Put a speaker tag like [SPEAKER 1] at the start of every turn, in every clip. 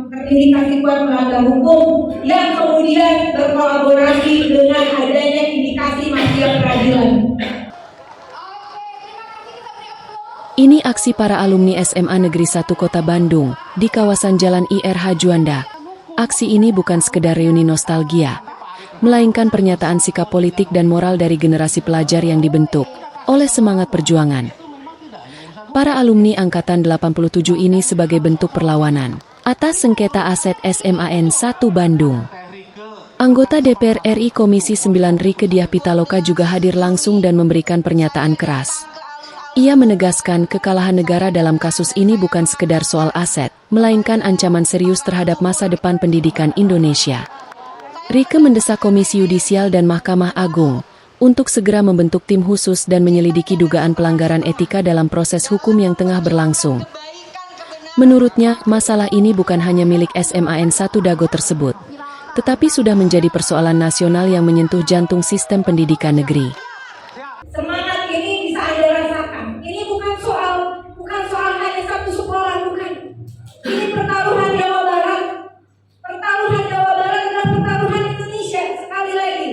[SPEAKER 1] terindikasi kuat melanggar hukum yang kemudian berkolaborasi dengan adanya indikasi mafia peradilan.
[SPEAKER 2] Ini aksi para alumni SMA Negeri 1 Kota Bandung di kawasan Jalan IRH Juanda. Aksi ini bukan sekedar reuni nostalgia, melainkan pernyataan sikap politik dan moral dari generasi pelajar yang dibentuk oleh semangat perjuangan. Para alumni Angkatan 87 ini sebagai bentuk perlawanan atas sengketa aset SMAN 1 Bandung. Anggota DPR RI Komisi 9 Rieke Diah Pitaloka juga hadir langsung dan memberikan pernyataan keras. Ia menegaskan kekalahan negara dalam kasus ini bukan sekedar soal aset, melainkan ancaman serius terhadap masa depan pendidikan Indonesia. Rieke mendesak Komisi Yudisial dan Mahkamah Agung untuk segera membentuk tim khusus dan menyelidiki dugaan pelanggaran etika dalam proses hukum yang tengah berlangsung. Menurutnya, masalah ini bukan hanya milik SMAN 1 Dago tersebut, tetapi sudah menjadi persoalan nasional yang menyentuh jantung sistem pendidikan negeri.
[SPEAKER 1] Semangat ini bisa Anda rasakan. Ini bukan soal hanya satu sekolah, bukan. Ini pertaruhan Jawa Barat. Pertaruhan Jawa Barat adalah pertaruhan Indonesia. Sekali lagi,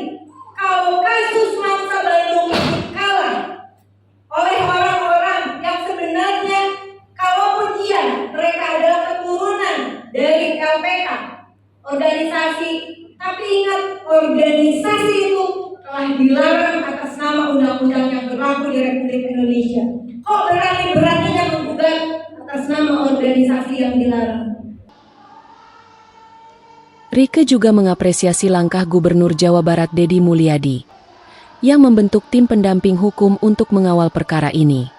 [SPEAKER 1] kalau kasus Mangsa Bandung itu kalah oleh orang-orang yang sebenarnya, kalaupun mereka adalah keturunan dari LPK, organisasi, tapi ingat, organisasi itu telah dilarang atas nama undang-undang yang berlaku di Republik Indonesia. Kok berani-beraninya menggugat atas nama organisasi yang dilarang?
[SPEAKER 2] Rieke juga mengapresiasi langkah Gubernur Jawa Barat Deddy Mulyadi yang membentuk tim pendamping hukum untuk mengawal perkara ini.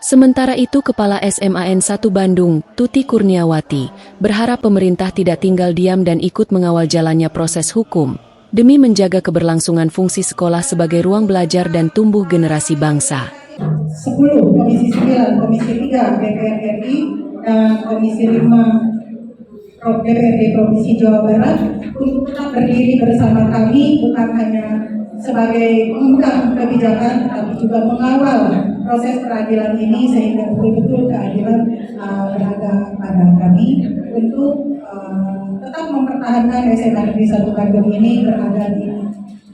[SPEAKER 2] Sementara itu, Kepala SMAN 1 Bandung, Tuti Kurniawati, berharap pemerintah tidak tinggal diam dan ikut mengawal jalannya proses hukum demi menjaga keberlangsungan fungsi sekolah sebagai ruang belajar dan tumbuh generasi bangsa.
[SPEAKER 3] 10, Komisi 9, Komisi 3, DPR RI, dan Komisi 5, DPRD Provinsi Jawa Barat untuk tetap berdiri bersama kami, bukan hanya sebagai pemegang kebijakan, tapi juga mengawal proses peradilan ini sehingga betul-betul keadilan berada pada kami untuk tetap mempertahankan SMA Negeri 1 Bandung ini berada di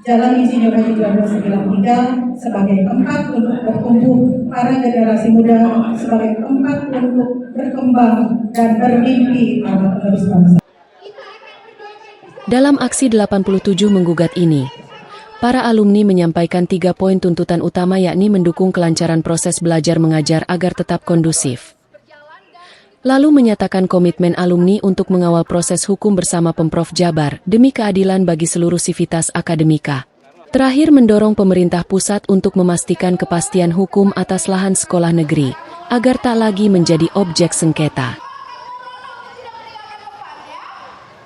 [SPEAKER 3] Jalan Insinyur Haji Juanda 93 sebagai tempat untuk bertumbuh para generasi muda, sebagai tempat untuk berkembang dan bermimpi para penerus bangsa.
[SPEAKER 2] Dalam aksi 87 menggugat ini, para alumni menyampaikan 3 poin tuntutan utama, yakni mendukung kelancaran proses belajar mengajar agar tetap kondusif. Lalu menyatakan komitmen alumni untuk mengawal proses hukum bersama Pemprov Jabar demi keadilan bagi seluruh sivitas akademika. Terakhir, mendorong pemerintah pusat untuk memastikan kepastian hukum atas lahan sekolah negeri, agar tak lagi menjadi objek sengketa.